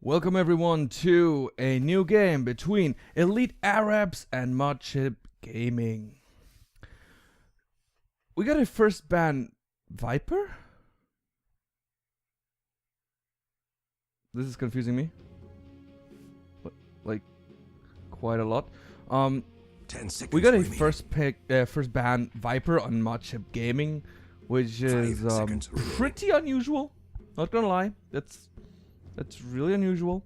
Welcome everyone to a new game between Elite Arabs and Modchip Gaming. We got a first ban Viper? This is confusing me. Like quite a lot. 10 seconds we got a remaining. first ban Viper on Modchip Gaming, which is seconds pretty unusual. Not gonna lie, that's really unusual.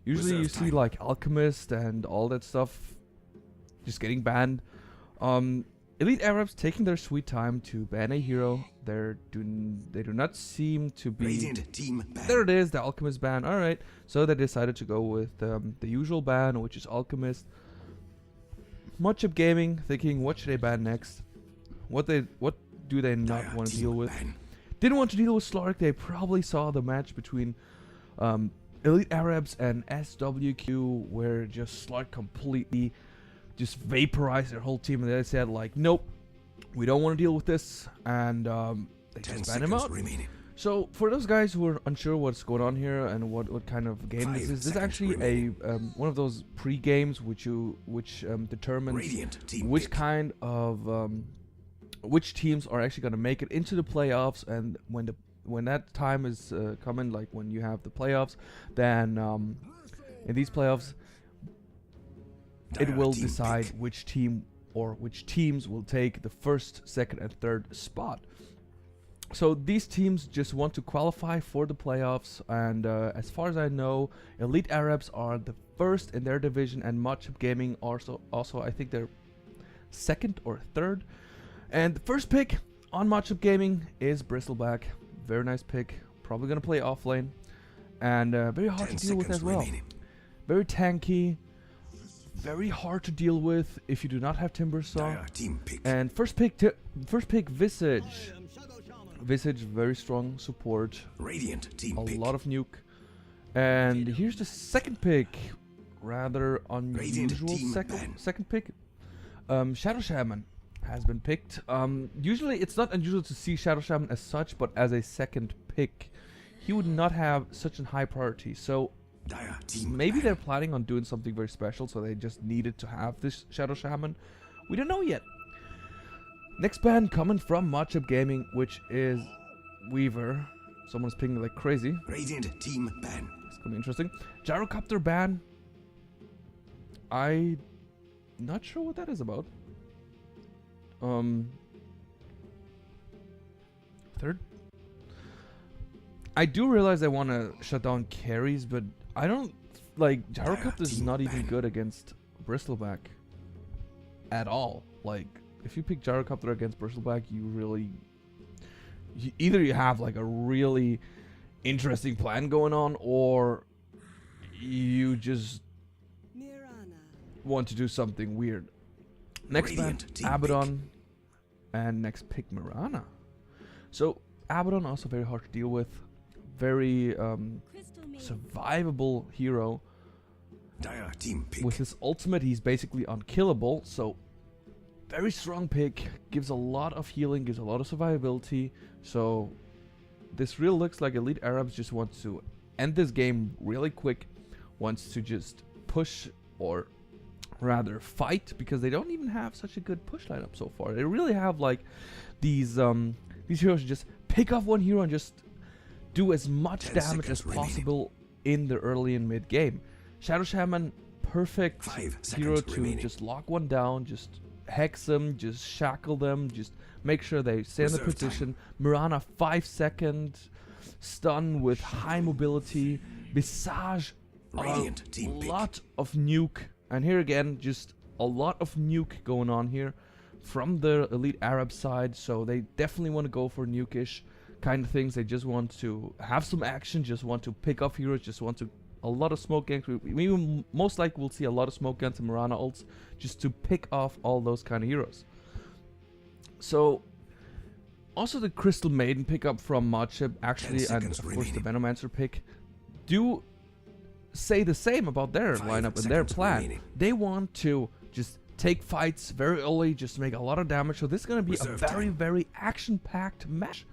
Usually you see time. like Alchemist and all that stuff just getting banned. Elite Arabs taking their sweet time to ban a hero. They do not seem to be. Radiant team ban. There it is, the Alchemist ban. All right, so they decided to go with the usual ban, which is Alchemist. Modchip Gaming thinking, what should they ban next? What do they not Dire want to team deal with? ban. Didn't want to deal with Slark. They probably saw the match between Elite Arabs and SWQ, where just Slark completely just vaporized their whole team, and they said like, nope, we don't want to deal with this, and they 10 just banned him seconds out. remaining. So for those guys who are unsure what's going on here and what kind of game this 5 is seconds actually a one of those pre-games which determines Radiant team which pick. kind of which teams are actually going to make it into the playoffs, and when that time is coming, like when you have the playoffs, then in these playoffs it Dire will team decide pick. which team or which teams will take the first, second, and third spot. So these teams just want to qualify for the playoffs, and as far as I know, Elite Arabs are the first in their division, and Modchip Gaming also I think they're second or third. And the first pick on Modchip Gaming is Bristleback. Very nice pick. Probably gonna play offlane, and very hard 10 to deal with seconds as well. remaining. Very tanky. Very hard to deal with if you do not have Timber Saw. Dire team pick. And first pick Visage. Visage, very strong support. Radiant team A pick. lot of nuke. And here's the second pick. Rather unusual team ban. second pick. Shadow Shaman has been picked. Usually it's not unusual to see Shadow Shaman as such, but as a second pick, he would not have such a high priority. So Dire team maybe ban. they're planning on doing something very special, so they just needed to have this Shadow Shaman. We don't know yet. Next ban coming from Modchip Gaming, which is Weaver. Someone's pinging like crazy. Radiant team ban. It's gonna be interesting. Gyrocopter ban. I not sure what that is about. Third. I do realize I want to shut down carries, but I don't like Gyrocopter is team not even ban. good against Bristleback at all. Like if you pick Gyrocopter against Bristleback, either you have like a really interesting plan going on, or you just want to do something weird. Next ban, Radiant team Abaddon, and next pick Mirana. So Abaddon also very hard to deal with, very survivable hero. Dire team pick. With his ultimate, he's basically unkillable. So very strong pick, gives a lot of healing, gives a lot of survivability. So this really looks like Elite Arabs just wants to end this game really quick, wants to just push, or rather fight, because they don't even have such a good push lineup so far. They really have like these heroes just pick off one hero and just do as much 10 damage as seconds remaining. possible in the early and mid game. Shadow Shaman, perfect 5 hero seconds to remaining. just lock one down, just hex them, just shackle them, just make sure they stay in the Reserve position. Mirana 5-second stun with high mobility. Visage, a Radiant team pick. lot of nuke, and here again just a lot of nuke going on here from the Elite Arab side. So they definitely want to go for nuke-ish kind of things. They just want to have some action, just want to pick off heroes, just want to a lot of smoke gangs. We will most likely will see a lot of smoke guns and Mirana ults just to pick off all those kind of heroes. So also the Crystal Maiden pickup from Modchip actually, and of seconds course the remaining. Venomancer pick, do say the same about their 5 lineup and their seconds plan. remaining. They want to just take fights very early, just make a lot of damage. So this is going to be Reserve a very, time. very action-packed match.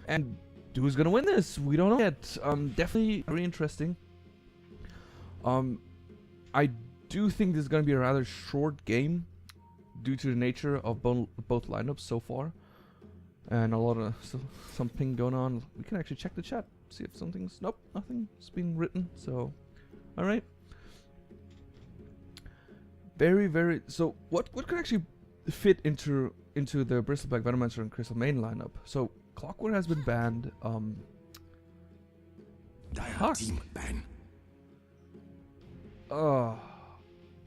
And who's going to win this? We don't know yet. Definitely very interesting. I do think this is going to be a rather short game due to the nature of both lineups so far. And a lot of some ping going on. We can actually check the chat, see if something's... Nope, nothing's been written, so... Alright. Very... So, what could actually fit into the Bristleback, Venomancer, and Crystal Main lineup? So, Clockwork has been banned. Dire team ban.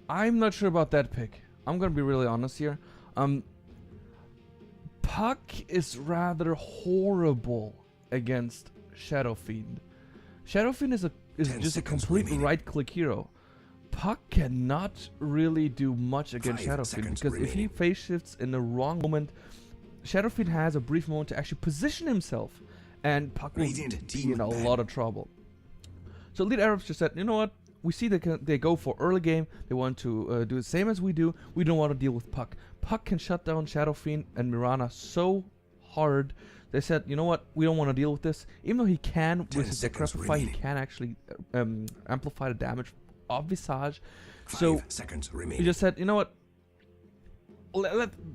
I'm not sure about that pick. I'm gonna be really honest here. Puck is rather horrible against Shadow Fiend. Shadow Fiend is just a complete right-click hero. Puck cannot really do much against Shadow Fiend because if he phase shifts in the wrong moment, Shadow Fiend has a brief moment to actually position himself, and Puck will be in a lot of trouble. So Elite Arabs just said, you know what? We see they go for early game. They want to do the same as we do. We don't want to deal with Puck. Puck can shut down Shadow Fiend and Mirana so hard. They said, you know what? We don't want to deal with this. Even though he can, with his Decrepify, he can actually amplify the damage of Visage. So we just said, you know what?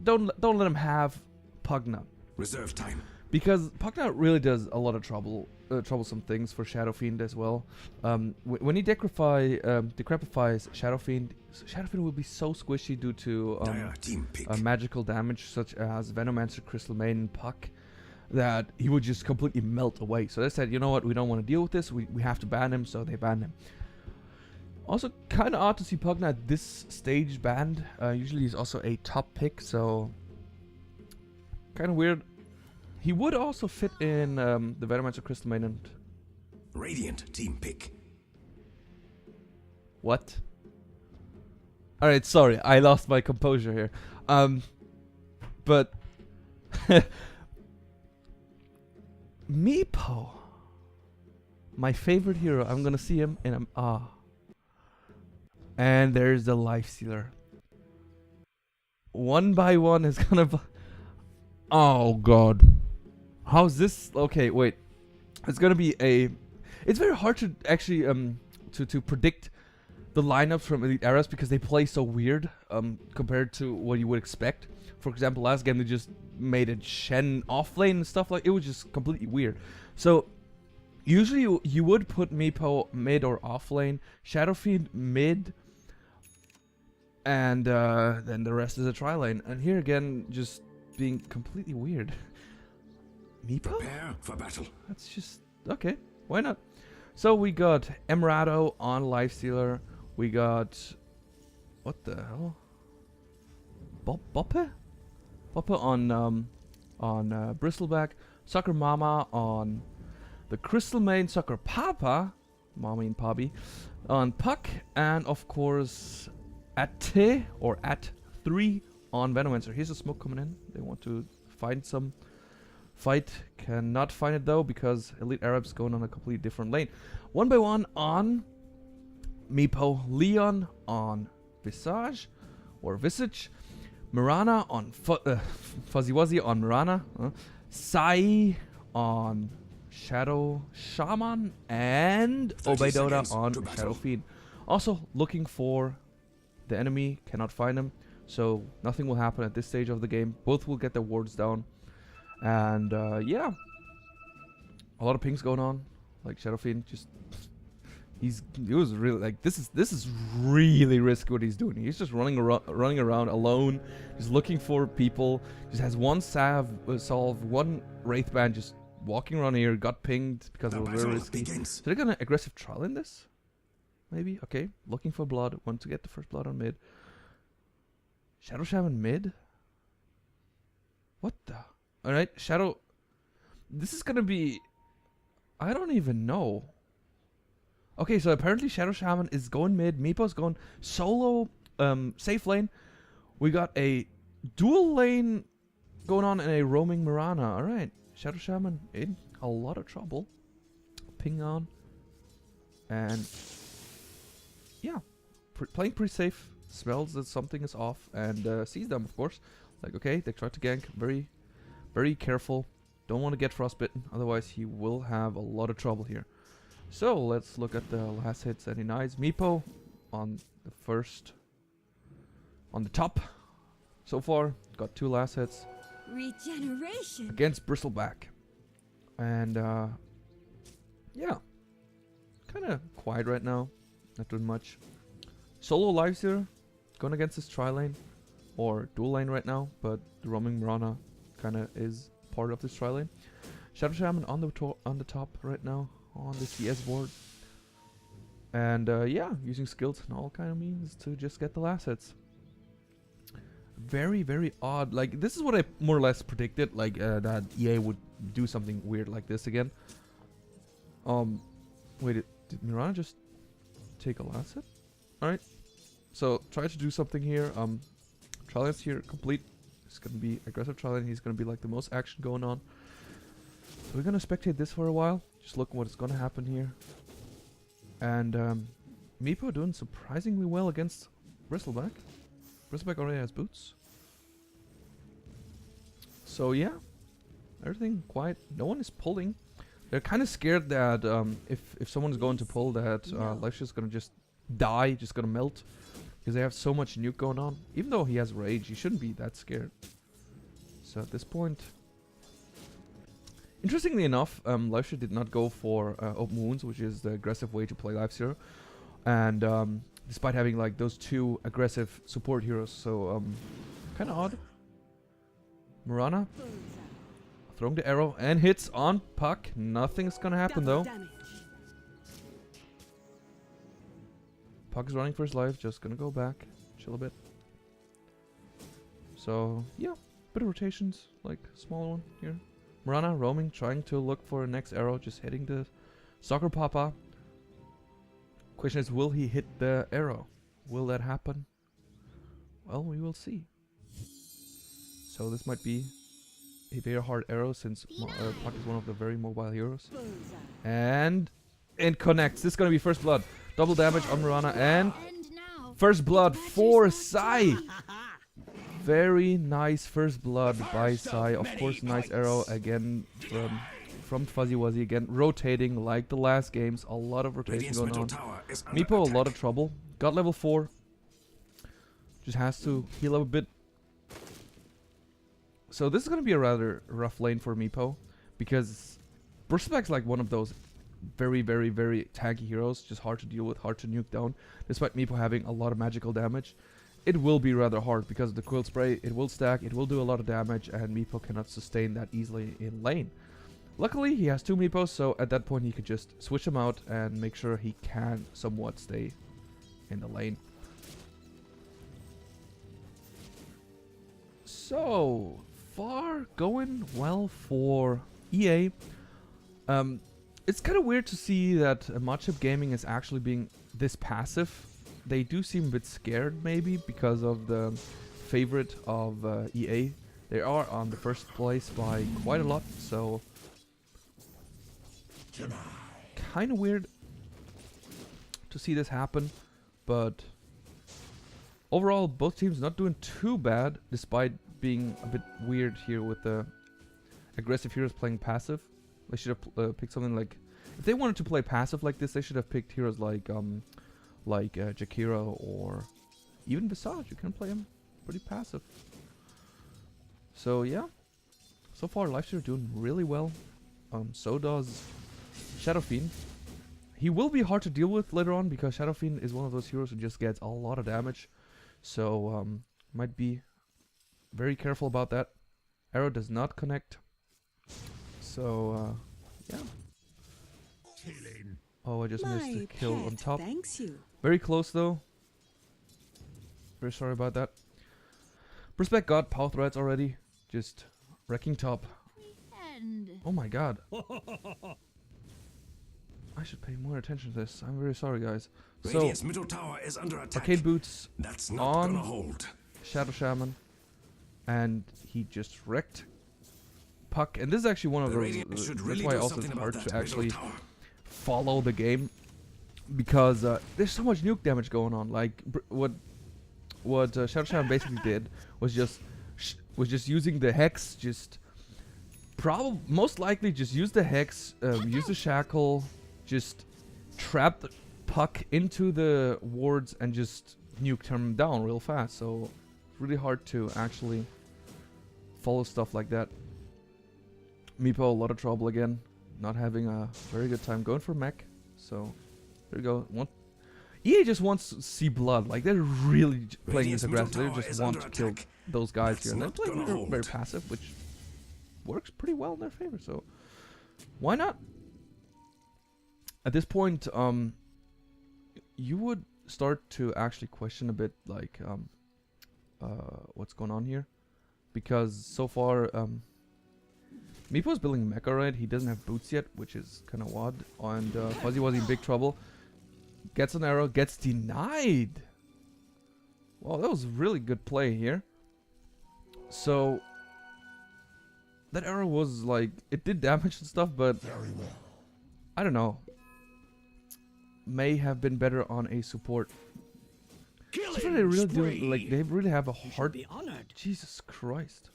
Don't let him have Pugna. Reserve time. Because Pugna really does a lot of troublesome things for Shadow Fiend as well. When he decrepifies Shadow Fiend will be so squishy due to magical damage such as Venomancer, Crystal Main, and Puck that he would just completely melt away. So they said, you know what, we don't want to deal with this. We have to ban him, so they banned him. Also, kind of odd to see Pugna at this stage banned. Usually he's also a top pick, so kind of weird. He would also fit in the Venomancer, Crystal Main, and... Radiant team pick. What? Alright, sorry, I lost my composure here. But... Meepo. My favorite hero. I'm gonna see him and and there's the Lifestealer. One by one is gonna... Oh god. How's this? Okay, wait. It's gonna be a... It's very hard to actually to predict the lineups from Elite Eras because they play so weird compared to what you would expect. For example, last game they just made a Shen off lane and stuff like... It was just completely weird. So usually you would put Meepo mid or off lane, Shadow Fiend mid, and then the rest is a tri lane. And here again, just being completely weird. Meepo? Prepare for battle. That's just... Okay, why not? So we got Emerado on Lifestealer. We got... What the hell? Boppe? Boppe on Bristleback. Sucker Mama on the Crystal Main. Sucker Papa, Mommy and Pobby, on Puck. And of course, at 3 on Venomancer. Here's a smoke coming in. They want to find some fight. Cannot find it though because Elite Arabs going on a completely different lane. One by one on Meepo. Leon on Visage or Visage. Mirana on Fuzzy Wuzzy on Mirana. Sai on Shadow Shaman. And Obey Dota on Shadow Fiend. Also looking for the enemy. Cannot find him. So nothing will happen at this stage of the game. Both will get their wards down. And yeah. A lot of pings going on. Like Shadow Fiend just... He was really like this is really risky what he's doing. He's just running around alone, just looking for people. Just has one solve, one wraith band, just walking around here. Got pinged because it was very risky. So they're gonna aggressive trial in this, maybe. Okay, looking for blood. Want to get the first blood on mid. Shadow Shaman mid. What the? All right, Shadow. This is gonna be. I don't even know. Okay, so apparently Shadow Shaman is going mid. Meepo's going solo safe lane. We got a dual lane going on in a roaming Mirana. Alright, Shadow Shaman in a lot of trouble. Ping on. And yeah, playing pretty safe. Smells that something is off and sees them, of course. Like, okay, they tried to gank. Very, very careful. Don't want to get frostbitten. Otherwise, he will have a lot of trouble here. So let's look at the last hits. Any nice Meepo on the top so far. Got 2 last hits Regeneration. against Bristleback, and yeah, kind of quiet right now, not doing much. Solo lives here, going against his tri lane or dual lane right now, but the roaming Mirana kind of is part of this tri lane. Shadow Shaman on the top right now on the CS board, and yeah, using skills and all kind of means to just get the last hits. Very, very odd. Like, this is what I more or less predicted, like that EA would do something weird like this again. Wait, did Mirana just take a last hit? Alright, so try to do something here. Trialance here complete. It's gonna be aggressive Trialance. He's gonna be like the most action going on. So we're gonna spectate this for a while, just look what's gonna happen here. And Meepo doing surprisingly well against Bristleback. Bristleback already has boots. So yeah, everything quiet. No one is pulling. They're kind of scared that if someone's going to pull, that Life's gonna just die, just gonna melt, because they have so much nuke going on. Even though he has rage, he shouldn't be that scared. So at this point, interestingly enough, Life's did not go for open wounds, which is the aggressive way to play Life Zero, and despite having like those 2 aggressive support heroes, so kind of odd. Mirana throwing the arrow and hits on Puck. Nothing's gonna happen though. Puck is running for his life, just gonna go back, chill a bit. So yeah, bit of rotations, like small one here. Mirana roaming, trying to look for a next arrow, just hitting the soccer papa. Question is, will he hit the arrow? Will that happen? Well, we will see. So this might be a very hard arrow, since Puck is one of the very mobile heroes. And it connects. This is gonna be first blood. Double damage on Mirana, and first blood for Sai. Very nice first blood by Sai. Of course, nice arrow again from Fuzzy Wuzzy again, rotating like the last games. A lot of rotation going on. Meepo, a lot of trouble. Got level 4. Just has to heal up a bit. So this is going to be a rather rough lane for Meepo, because Bristleback's like one of those very, very, very tanky heroes. Just hard to deal with, hard to nuke down. Despite Meepo having a lot of magical damage, it will be rather hard because of the Quill Spray. It will stack, it will do a lot of damage, and Meepo cannot sustain that easily in lane. Luckily, he has 2 Meepos, so at that point he could just switch them out and make sure he can somewhat stay in the lane. So far, going well for EA. It's kind of weird to see that Modchip Gaming is actually being this passive. They do seem a bit scared, maybe, because of the favorite of EA. They are on the first place by quite a lot, so kind of weird to see this happen, but overall both teams not doing too bad, despite being a bit weird here with the aggressive heroes playing passive. They should have picked something like, if they wanted to play passive like this, they should have picked heroes like Jakiro or even Visage. You can play him pretty passive. So yeah, so far Lifesteal doing really well. So does Shadow Fiend. He will be hard to deal with later on, because Shadow Fiend is one of those heroes who just gets a lot of damage. So might be very careful about that. Arrow does not connect. So yeah. Oh, I just missed a kill on top. Thanks you. Very close though. Very sorry about that. Bristleback got power threads already. Just wrecking top. Oh my god. I should pay more attention to this. I'm very sorry, guys. Radiant's middle tower is under attack. Arcade boots That's not on gonna hold. Shadow Shaman, and he just wrecked Puck. And this is actually one of those. Should That's really why do also it's something hard about to that middle actually tower. follow the game, because there's so much nuke damage going on. Like what Shadow Shaman basically did was just using the hex. Just most likely just use the hex, use the shackle, just trap the puck into the wards and just nuke him down real fast. So it's really hard to actually follow stuff like that. Meepo, a lot of trouble again. Not having a very good time going for mech. So there you go. EA just wants to see blood. Like they're really playing this aggressive. They just want to kill those guys here. And they're playing very passive, which works pretty well in their favor. So why not? At this point, you would start to actually question a bit, like, what's going on here, because so far, Meepo's building mecha, right? He doesn't have boots yet, which is kind of odd. And Fuzzy was in big trouble. Gets an arrow, gets denied. Wow, that was really good play here. So that arrow was like, it did damage and stuff, but I don't know. May have been better on a support. So far they really do, like, they really have a hard. Jesus Christ.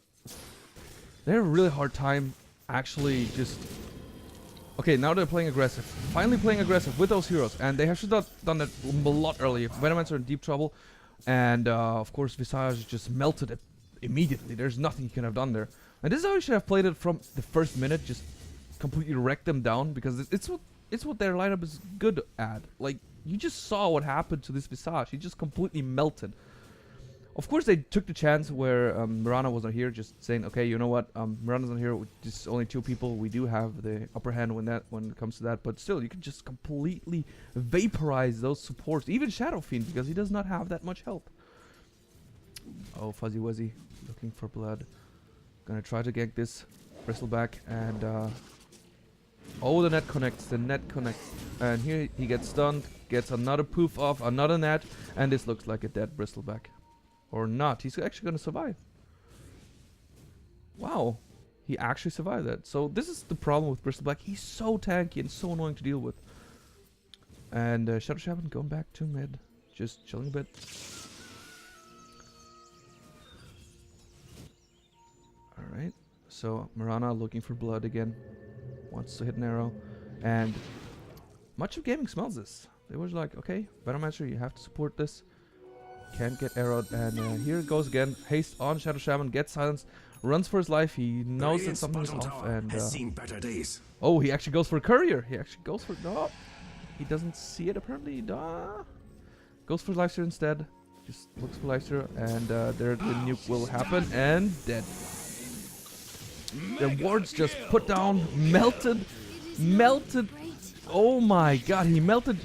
They have a really hard time actually just. Okay, now they're playing aggressive. Finally playing aggressive with those heroes, and they have should have done that a lot earlier. Venomancer are in deep trouble, and of course Visage just melted it immediately. There's nothing you can have done there. And this is how you should have played it from the first minute. Just completely wreck them down, because it's what their lineup is good at. Like, you just saw what happened to this Visage. He just completely melted. Of course, they took the chance where Mirana was not here, just saying, okay, you know what, Mirana's not here, just only 2 people. We do have the upper hand when it comes to that, but still, you can just completely vaporize those supports, even Shadow Fiend, because he does not have that much health. Oh, Fuzzy Wuzzy, looking for blood. Gonna try to gank this Bristleback, and oh, the net connects, and here he gets stunned, gets another poof off, another net, and this looks like a dead Bristleback. Or not. He's actually going to survive. Wow. He actually survived that. So this is the problem with Bristleback. He's so tanky and so annoying to deal with. And Shadow Shaman going back to mid. Just chilling a bit. Alright. So Mirana looking for blood again. Wants to hit an arrow. And Modchip Gaming smells this. They were like, okay, Venomancer, you have to support this. Can't get arrowed, and here it goes again. Haste on Shadow Shaman, gets silenced, runs for his life. He knows that something is off, and oh, he actually goes for a courier. No, he doesn't see it apparently. Goes for Lifesteal instead. Just looks for Lifesteal, and there the nuke will happen, and dead. The wards just put down, melted. Oh my God, he melted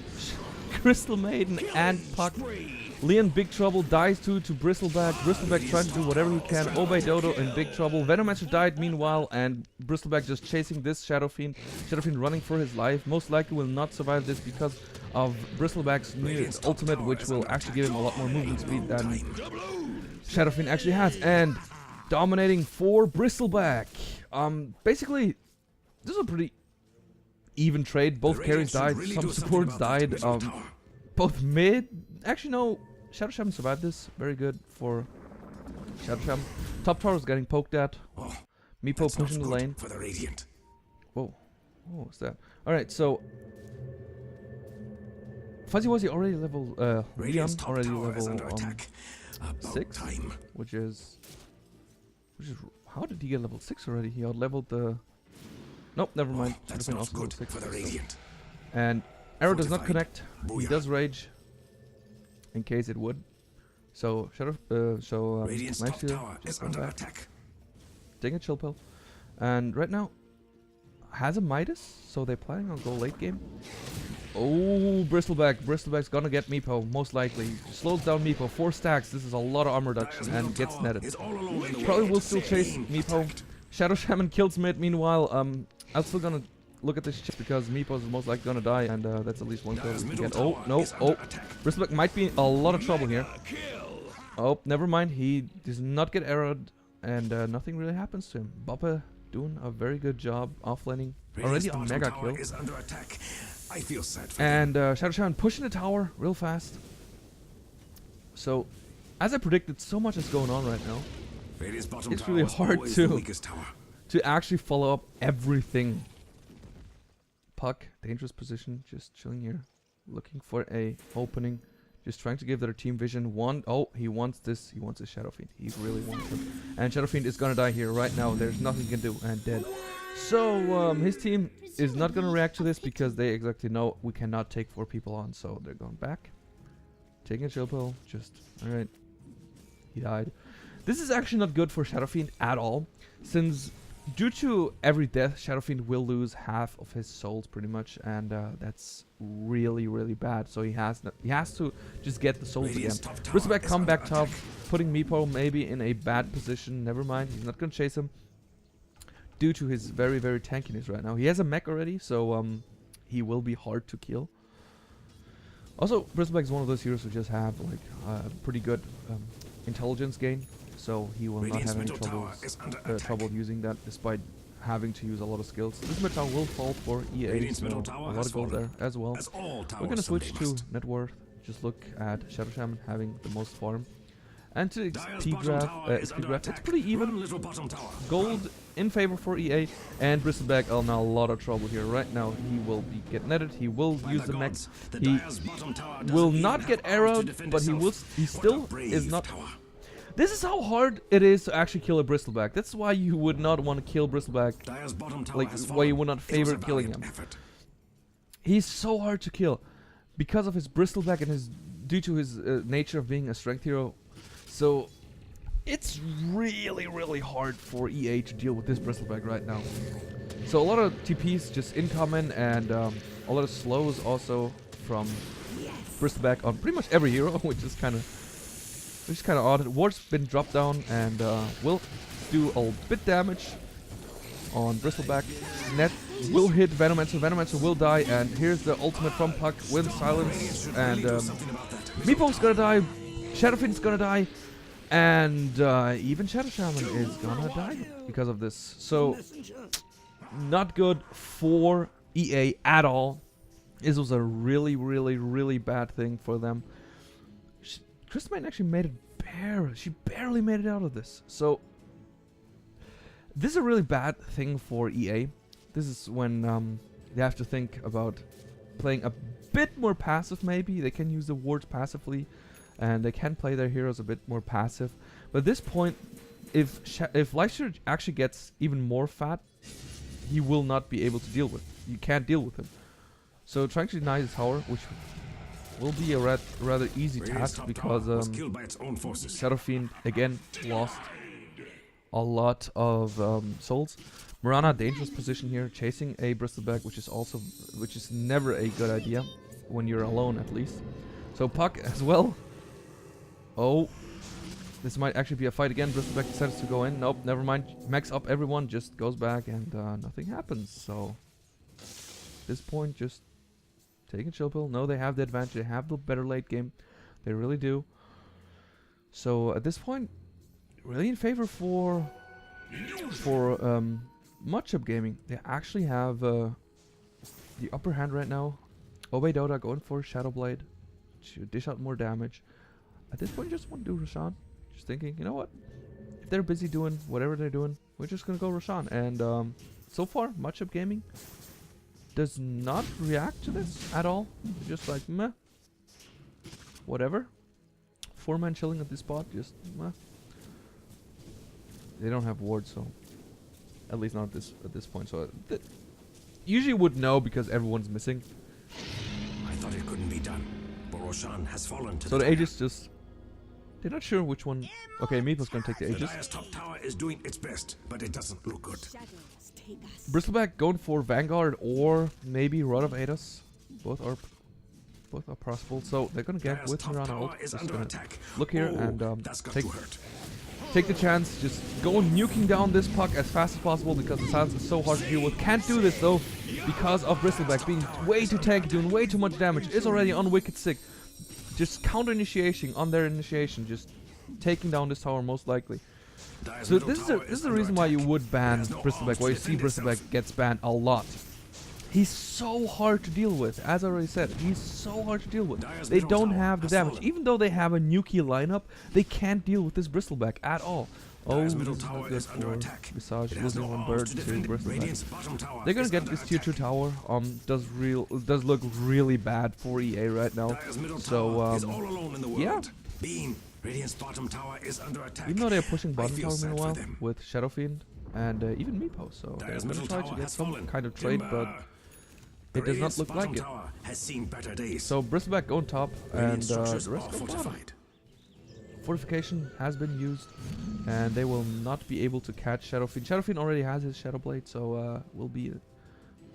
Crystal Maiden and Puck. Leon big trouble, dies to Bristleback. Bristleback trying to do whatever he can. Obey Dodo in big trouble. Venomancer died meanwhile, and Bristleback just chasing this Shadow Fiend. Shadow Fiend running for his life. Most likely will not survive this because of Bristleback's new ultimate, which will actually give him a lot more movement speed than Shadow Fiend actually has. And dominating for Bristleback. Basically, this is a pretty even trade. Both carries died, some supports died. Both mid. Actually, no. Shadow Shaman survived this. Very good for Shadow Shaman. Top tower is getting poked at. Meepo pushing the lane. For the Radiant. Whoa. What's that? Alright, so Fuzzy Wuzzy already level Leon already level 6. Which is how did he get level 6 already? He out leveled the nope, never mind. That's not good for the Radiant. And arrow does not connect. He does rage. In case it would. So Radiant's top tower is under attack. Taking a chill pill. And right now has a Midas, so they're planning on go late game. Oh, Bristleback's gonna get Meepo, most likely. Slows down Meepo, 4 stacks. This is a lot of armor reduction and gets netted. Probably will still chase Meepo. Shadow Shaman kills mid. Meanwhile, I'm still gonna look at this chip because Meepo is most likely gonna die, and that's at least one kill we can get. Oh, no. Oh, Bristleback might be in a lot of trouble here. Oh, never mind. He does not get arrowed, and nothing really happens to him. Boppa doing a very good job offlaning. Already a mega kill. I feel sad for and Shadow Shaman pushing the tower real fast. So, as I predicted, so much is going on right now. It's really hard to actually follow up everything Puck, dangerous position, just chilling here, looking for a opening, just trying to give their team vision. He wants this. He wants a Shadow Fiend. He really wants it. And Shadow Fiend is gonna die here right now. There's nothing he can do, and dead. So his team is not gonna react to this because they exactly know we cannot take 4 people on. So they're going back, taking a chill pill. Just all right. He died. This is actually not good for Shadow Fiend at all, since due to every death, Shadow Fiend will lose half of his souls pretty much, and that's really, really bad. So he has to just get the souls again. Bristleback come back top, putting Meepo maybe in a bad position. Never mind, he's not gonna chase him due to his very, very tankiness right now. He has a mech already, so he will be hard to kill. Also, Bristleback is one of those heroes who just have like pretty good intelligence gain. So he will not have any trouble using that, despite having to use a lot of skills. This mid tower will fall for EA, so a lot of gold there as well. We're gonna switch to net worth. Just look at Shadow Shaman having the most farm. And to XP graph, it's pretty even. Gold in favor for EA, and Bristleback are now a lot of trouble here. Right now he will get netted, he will use the mech, he will not get arrowed, but he still is not. This is how hard it is to actually kill a Bristleback. That's why you would not want to kill Bristleback, like why you would not favor killing him. He's so hard to kill because of his Bristleback and due to his nature of being a strength hero. So it's really, really hard for EA to deal with this Bristleback right now. So a lot of TPs just incoming, and a lot of slows also from Bristleback on pretty much every hero, which is kind of odd. Ward's been dropped down and will do a bit damage on Bristleback. Net will hit Venomancer. Venomancer will die, and here's the ultimate from Puck with silence. And Meepo's gonna die. Shadow Fiend's gonna die, and even Shadow Shaman is gonna die because of this. So not good for EA at all. This was a really, really, really bad thing for them. Crystalmine actually made it she barely made it out of this. So this is a really bad thing for EA. This is when they have to think about playing a bit more passive. Maybe they can use the wards passively, and they can play their heroes a bit more passive. But at this point, if Leicester actually gets even more fat, he will not be able to deal with. You can't deal with him. So trying to deny the tower, which will be a rather easy task, because Shadow Fiend again lost a lot of souls. Mirana, dangerous position here, chasing a Bristleback, which is never a good idea when you're alone, at least. So Puck as well. Oh, this might actually be a fight again. Bristleback decides to go in. Nope, never mind. Max up everyone, just goes back, and nothing happens. So at this point, just taking chill pill. No, they have the advantage. They have the better late game. They really do. So at this point, really in favor for Modchip Gaming. They actually have the upper hand right now. Obey Dota going for Shadow Blade to dish out more damage. At this point, just want to do Roshan. Just thinking, you know what? If they're busy doing whatever they're doing, we're just gonna go Roshan. And so far, Modchip Gaming does not react to this at all. Just like, meh. Whatever. 4-man chilling at this spot, just meh. They don't have wards, so at least not at this point. So usually would know because everyone's missing. I thought it couldn't be done, but Roshan has fallen to so the Aegis just, they're not sure which one. Okay, Meepo's gonna take the Aegis. The top tower is doing its best, but it doesn't look good. Bristleback going for Vanguard or maybe Rod of Ados. Both are possible. So they're gonna get with Mirana ult. Just gonna look here and take the chance. Just go nuking down this Puck as fast as possible because the silence is so hard to deal with. Can't do this though because of Bristleback being way too tanky, doing way too much damage. Is already on Wicked Sick. Just counter initiation on their initiation, just taking down this tower most likely. So this is the reason why you would ban Bristleback, why you see Bristleback gets banned a lot. He's so hard to deal with, as I already said. He's so hard to deal with. They don't have the damage. Even though they have a nuky lineup, they can't deal with this Bristleback at all. Oh, Dire's this middle is not tower good is under for attack. Visage, It has losing no one arms bird to to defend it. Bristleback. Radiant's bottom tower They're gonna is get under this tier 2 attack. tower. Does look really bad for EA right now. Dire's middle So tower is all alone in the world. yeah. Bean, Radiant's bottom tower is under attack. Even though they're pushing I bottom feel tower sad for meanwhile them. with Shadow Fiend and even Meepo, so they're Dire's gonna middle try to tower get has some fallen. kind of trade, but Timber. it does not Radiant's look like bottom it. tower has seen better days. So Bristleback go on top, and Radiant the structures rest are go bottom. fortified. Fortification has been used, and they will not be able to catch Shadow Fiend. Shadow Fiend already has his Shadow Blade, so will be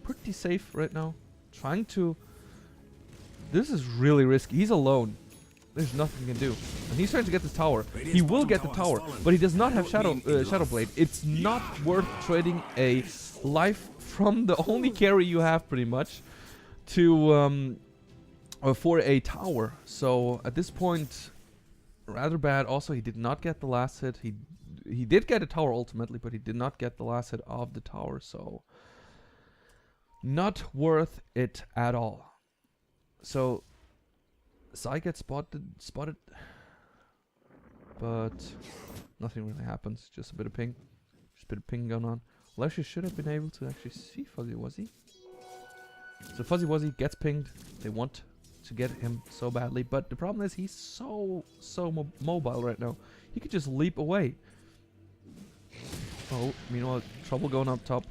pretty safe right now. Trying to... This is really risky. He's alone. There's nothing he can do. And he's trying to get this tower. He will get the tower, but he does not have Shadow Blade. It's not worth trading a life from the only carry you have, pretty much, to for a tower. So at this point, rather bad. Also, he did not get the last hit. He did get a tower ultimately, but he did not get the last hit of the tower. So not worth it at all. So Sai gets spotted, but nothing really happens. Just a bit of ping. Just a bit of ping going on. Leshy should have been able to actually see Fuzzy Wuzzy. So Fuzzy Wuzzy gets pinged. They want to get him so badly, but the problem is he's so mobile right now. He could just leap away. Oh, meanwhile, trouble going up top.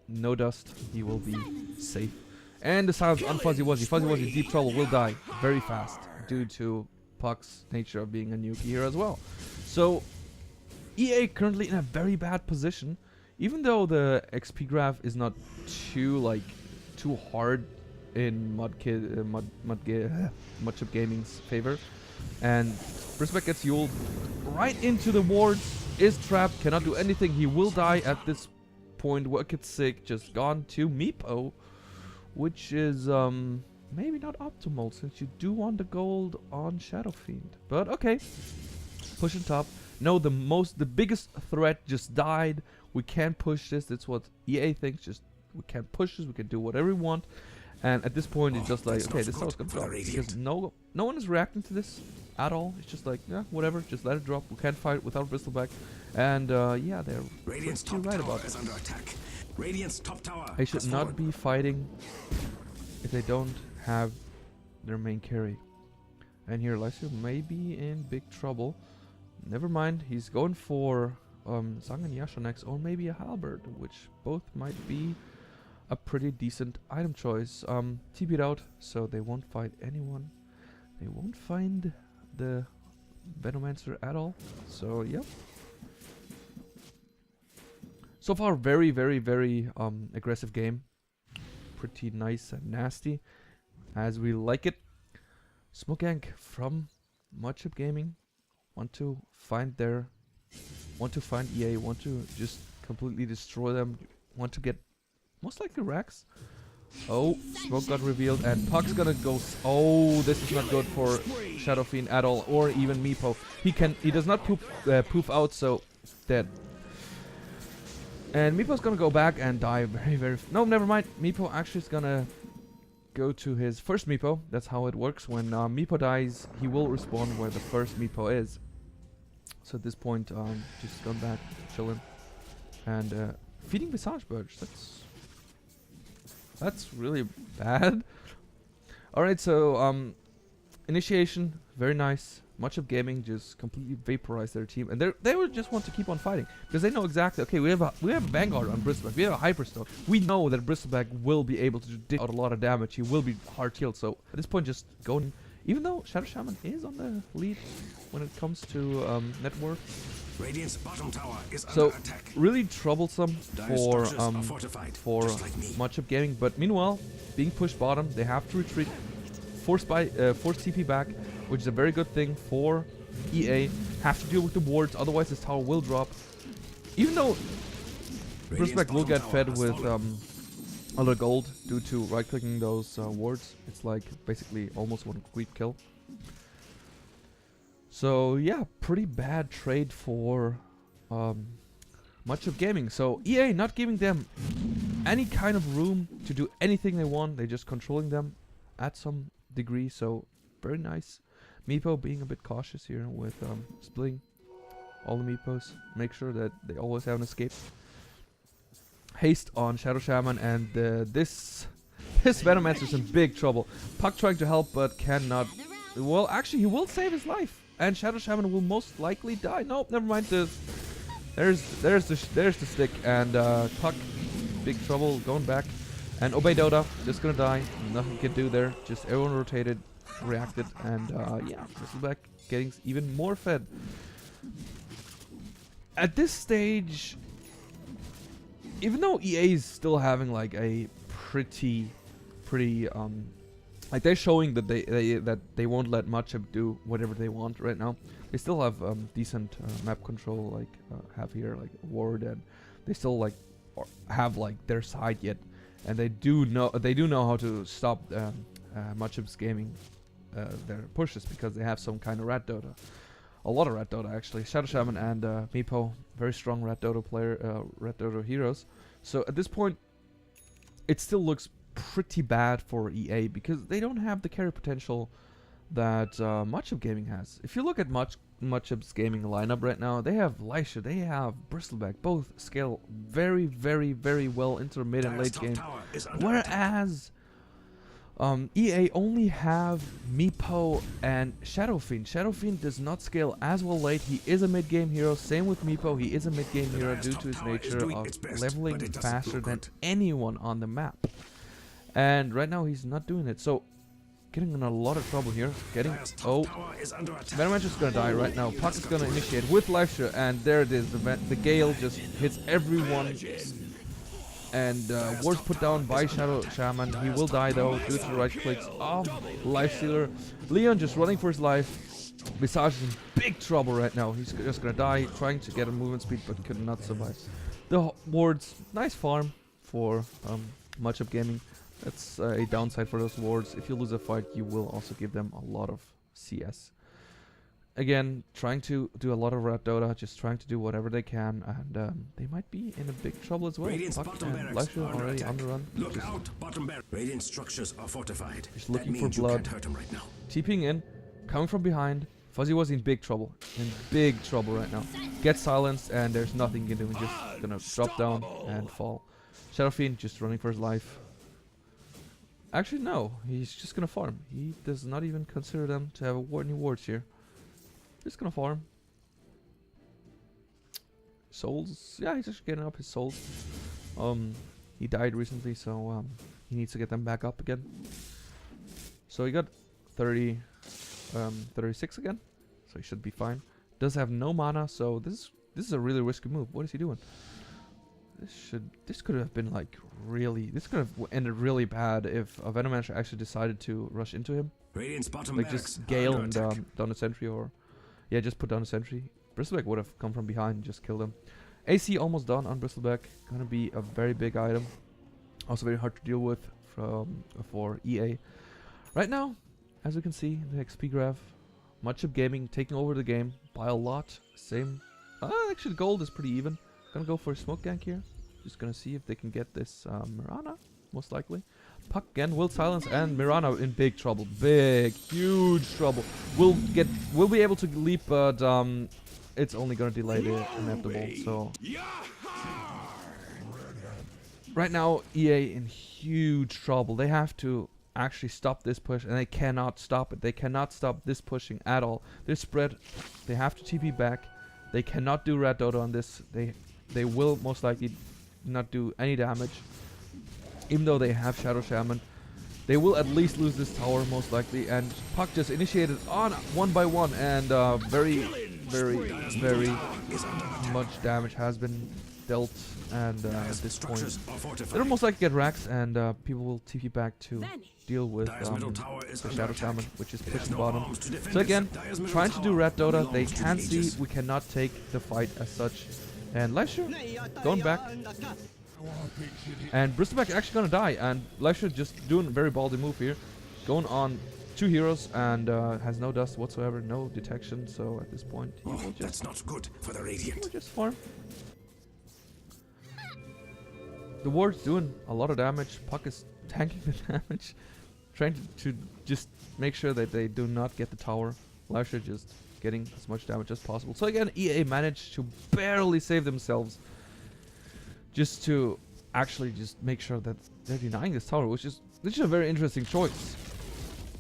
No dust. He will be safe. And the silence on Fuzzy Wuzzy. Fuzzy Wuzzy, deep trouble, will die very fast due to Puck's nature of being a nuke here as well. So EA currently in a very bad position, even though the XP graph is not too hard in Modchip Gaming's favor. And Brisbeck gets Yuled right into the wards, is trapped, cannot do anything. He will die at this point. Wicked Sick just gone to Meepo, which is maybe not optimal since you do want the gold on Shadow Fiend. But okay, pushing top. No, the biggest threat just died. We can't push this. That's what EA thinks. Just we can't push this. We can do whatever we want. And at this point, it's just like, okay, this tower's gonna drop because no one is reacting to this at all. It's just like, yeah, whatever. Just let it drop. We can't fight without Bristleback. And yeah, they're pretty right about it. Radiant's top tower They should not be fighting if they don't have their main carry. And here, Lycio may be in big trouble. Never mind, he's going for Zhang and Yasha next, or maybe a Halberd, which both might be a pretty decent item choice. TP'd out, so they won't fight anyone. They won't find the Venomancer at all. So, yeah. So far, very aggressive game. Pretty nice and nasty, as we like it. Smoke Gang from Modchip Gaming want to find EA, want to just completely destroy them, want to get most likely Rex. Oh, smoke got revealed and Puck's gonna go. Oh, this is not good for Shadow Fiend at all, or even Meepo. He does not poof out, so dead. And Meepo's gonna go back and die very no, never mind. Meepo actually is gonna go to his first Meepo. That's how it works. When Meepo dies, he will respawn where the first Meepo is. So at this point, just gone back, chilling, and feeding Visage Birch. That's really bad. All right, so initiation, very nice. Modchip Gaming just completely vaporized their team, and they would just want to keep on fighting because they know exactly. Okay, we have a Vanguard on Bristleback. We have a Hyperstone. We know that Bristleback will be able to dish out a lot of damage. He will be hard healed. So at this point, just go. Even though Shadow Shaman is on the lead when it comes to net worth. Radiant's bottom tower is so under attack. Really troublesome for like Modchip Gaming. But meanwhile, being pushed bottom, they have to retreat, force TP back, which is a very good thing for EA. Have to deal with the wards, otherwise this tower will drop. Even though Bristleback will get fed with a lot of gold due to right-clicking those wards. It's like basically almost one creep kill. So yeah, pretty bad trade for Modchip Gaming. So EA not giving them any kind of room to do anything they want. They're just controlling them at some degree. So very nice. Meepo being a bit cautious here with splitting all the meepos. Make sure that they always have an escape. Haste on Shadow Shaman, and this Venomancer's in big trouble. Puck trying to help, but cannot. Well, actually, he will save his life, and Shadow Shaman will most likely die. Nope, never mind this. There's the stick, and Puck, big trouble, going back, and Obey Dota just gonna die. Nothing he can do there. Just everyone rotated, reacted, and yeah, Bristleback getting even more fed. At this stage, even though EA is still having like a pretty like they're showing that they won't let Modchip do whatever they want right now. They still have decent map control, like have here like ward, and they still like have like their side yet, and they do know how to stop Modchip's gaming their pushes, because they have some kind of rat Dota. A lot of rat Dota actually. Shadow Shaman and Meepo, very strong rat Dota player, rat Dota heroes. So at this point, it still looks pretty bad for EA, because they don't have the carry potential that Modchip Gaming has. If you look at Modchip's gaming lineup right now, they have Lysha, they have Bristleback, both scale very, very, very well into the mid and late game. Whereas EA only have Meepo and Shadow Fiend. Shadow Fiend does not scale as well late. He is a mid-game hero. Same with Meepo. He is a mid-game hero due to his nature of leveling faster than anyone on the map. And right now he's not doing it. So getting in a lot of trouble here. Venomancer's gonna die right now. Puck is gonna initiate with Lifeshare, and there it is. The Gale just hits everyone. And wards put down by Shadow Shaman. He will die though due to the right clicks of Lifestealer. Leon just running for his life. Visage is in big trouble right now. He's just gonna die, trying to get a movement speed, but could not survive. The wards, nice farm for Modchip Gaming. That's a downside for those wards. If you lose a fight, you will also give them a lot of CS. Again, trying to do a lot of rat Dota, just trying to do whatever they can, and they might be in a big trouble as well. Puck and Lifeshare already on the run. Look out, bottom barracks. Radiant structures are fortified. Just looking for blood. Right now. TPing in, coming from behind. Fuzzy was in big trouble. In big trouble right now. Gets silenced, and there's nothing he can do. He's just gonna drop down and fall. Shadow Fiend just running for his life. Actually, no. He's just gonna farm. He does not even consider them to have any wards here. Just gonna farm. Souls. Yeah, he's just getting up his souls. He died recently, so he needs to get them back up again. So he got 36 again. So he should be fine. Does have no mana, so this is a really risky move. What is he doing? This could have been like really. This could have ended really bad if a Venomancer actually decided to rush into him. Radiant's bottom like just Gale and down a sentry, or yeah, just put down a sentry. Bristleback would have come from behind and just killed him. AC almost done on Bristleback. Gonna be a very big item. Also very hard to deal with for EA. Right now, as you can see in the XP graph, Modchip Gaming taking over the game by a lot. Same. Actually, gold is pretty even. Gonna go for a smoke gank here. Just gonna see if they can get this Mirana, most likely. Puck again will silence, and Mirana in big trouble. Big, huge trouble. We'll be able to leap, but it's only gonna delay the inevitable. So right now, EA in huge trouble. They have to actually stop this push, and they cannot stop it. They cannot stop this pushing at all. They're spread. They have to TP back. They cannot do red Dota on this. They will most likely not do any damage. Even though they have Shadow Shaman, they will at least lose this tower most likely. And Puck just initiated on one by one, and very much damage has been dealt. And at this point, they'll most likely get racks, and people will TP back to deal with the Shadow Shaman, which is pushing bottom. So again, trying to do red Dota. They can see we cannot take the fight as such. And Lifeshare going back. And Bristleback actually gonna die, and Lifeshare just doing a very ballsy move here. Going on 2 heroes, and has no dust whatsoever, no detection, so at this point he will just, that's not good for the Radiant. Will just farm. The ward's doing a lot of damage. Puck is tanking the damage. Trying to just make sure that they do not get the tower. Lifeshare just getting as much damage as possible. So again, EA managed to barely save themselves just to actually just make sure that they're denying this tower, which is a very interesting choice.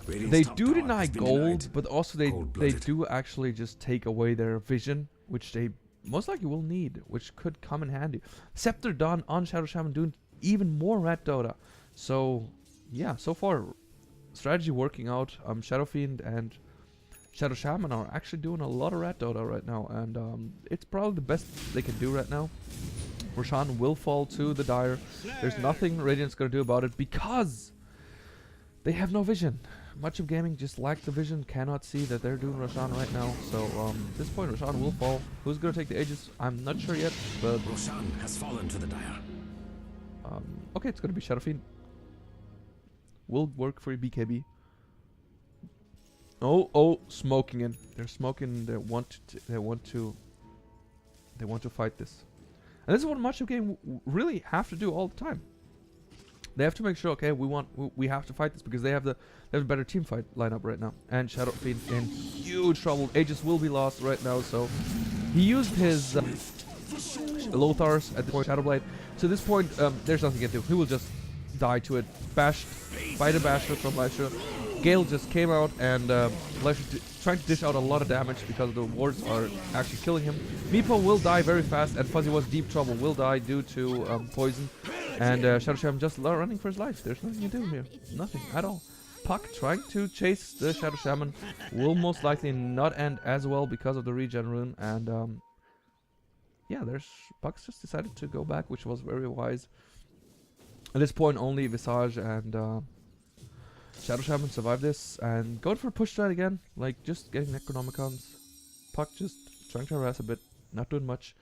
Radiant's They top do tower deny has been gold, denied. but also they Cold-blooded. do actually just take away their vision, which they most likely will need, which could come in handy. Scepter done on Shadow Shaman, doing even more red Dota. So yeah, so far strategy working out. Shadow Fiend and Shadow Shaman are actually doing a lot of red Dota right now, and it's probably the best they can do right now. Roshan will fall to the Dire. There's nothing Radiant's gonna do about it because they have no vision. Modchip Gaming just lack the vision, cannot see that they're doing Roshan right now. So at this point Roshan will fall. Who's gonna take the Aegis? I'm not sure yet, but Roshan has fallen to the Dire. okay, it's gonna be Shadow Fiend. Will work for BKB. Oh, smoking in. They're smoking. They want to fight this. And this is what Modchip Game really have to do all the time. They have to make sure, okay, we have to fight this because they have a better team fight lineup right now. And Shadow Fiend in huge trouble. Aegis will be lost right now, so he used his Lothars at the point, Shadowblade. So at this point, there's nothing he can do. He will just die to it. Bashed by the Basher from Leisha. Gale just came out and Leisha trying to dish out a lot of damage because the wards are actually killing him. Meepo will die very fast, and Fuzzy was deep trouble. Will die due to poison. And Shadow Shaman just running for his life. There's nothing to do here. Nothing at all. Puck trying to chase the Shadow Shaman will most likely not end as well because of the regen rune. And yeah, Puck's just decided to go back, which was very wise. At this point, only Visage and Shadow Shaman survive this and going for a push strat again, like just getting Necronomicons. Puck just trying to harass a bit, not doing much.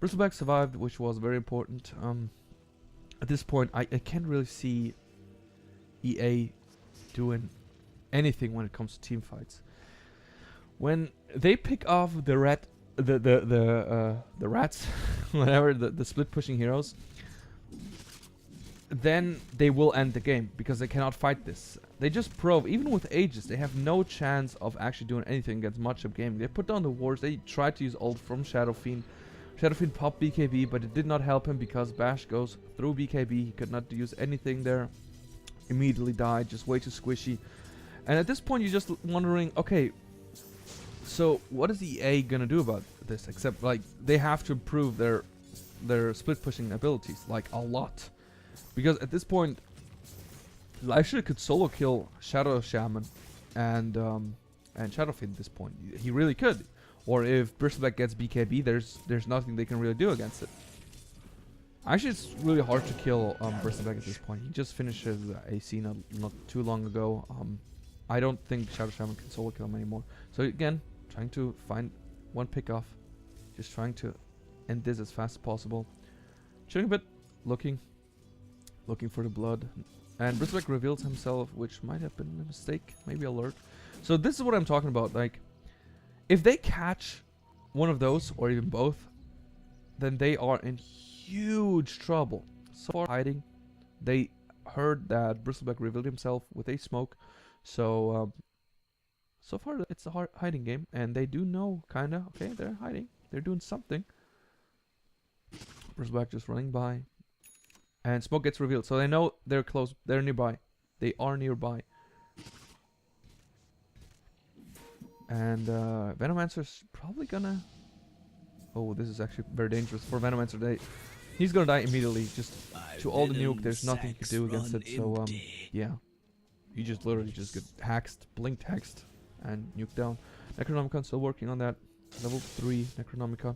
Bristleback survived, which was very important. At this point, I can't really see EA doing anything when it comes to team fights. When they pick off the rats, whatever, the split pushing heroes, then they will end the game because they cannot fight this. They just prove, even with Aegis, they have no chance of actually doing anything against Modchip Gaming. They put down the wards, they tried to use ult from Shadow Fiend. Shadow Fiend popped BKB, but it did not help him because Bash goes through BKB. He could not use anything there. Immediately died, just way too squishy. And at this point, you're just wondering, okay, so what is EA gonna do about this? Except, like, they have to improve their split pushing abilities, like, a lot. Because at this point, Leisha could solo kill Shadow Shaman and Shadow Fiend at this point. He really could. Or if Bristleback gets BKB, there's nothing they can really do against it. Actually, it's really hard to kill Bristleback at this point. He just finished his AC not too long ago. I don't think Shadow Shaman can solo kill him anymore. So again, trying to find one pick off. Just trying to end this as fast as possible. Chilling a bit, looking for the blood. And Bristleback reveals himself, which might have been a mistake, maybe alert. So this is what I'm talking about. Like, if they catch one of those, or even both, then they are in huge trouble. So far hiding, they heard that Bristleback revealed himself with a smoke. So, so far it's a hiding game, and they do know, kinda, okay, they're hiding. They're doing something. Bristleback just running by. And smoke gets revealed, so they know they're close, they're nearby. They are nearby. And Venomancer's probably gonna... Oh, this is actually very dangerous for Venomancer. He's gonna die immediately, just to all the nuke. There's nothing to do against it, so yeah. You just literally just get hexed, blinked hexed, and nuked down. Necronomicon still working on that. Level 3 Necronomicon.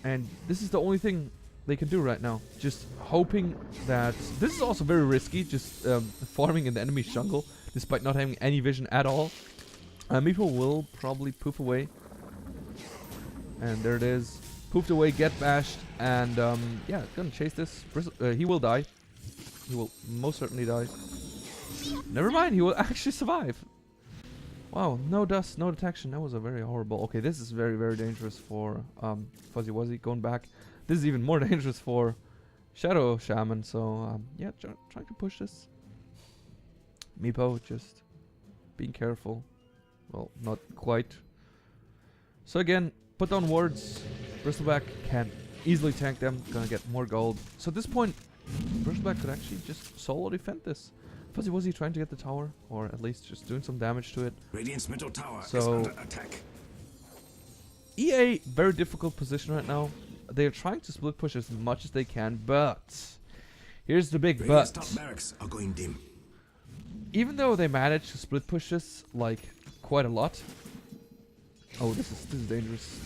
And this is the only thing they can do right now. Just hoping that... This is also very risky, just farming in the enemy's jungle, despite not having any vision at all. Meepo will probably poof away. And there it is. Poofed away, get bashed, and yeah, gonna chase this. He will die. He will most certainly die. Never mind, he will actually survive. Wow, no dust, no detection. That was a very horrible... Okay, this is very, very dangerous for Fuzzy Wuzzy going back. This is even more dangerous for Shadow Shaman, so yeah, trying to push this. Meepo just being careful. Well, not quite. So again, put down wards. Bristleback can easily tank them. Gonna get more gold. So at this point, Bristleback could actually just solo defend this. Fuzzy, was he trying to get the tower? Or at least just doing some damage to it? Radiant's middle tower is So under attack. EA, very difficult position right now. They're trying to split push as much as they can, but here's the big Radiant's but. top barracks are going dim. Even though they managed to split push this like quite a lot. Oh, this is dangerous.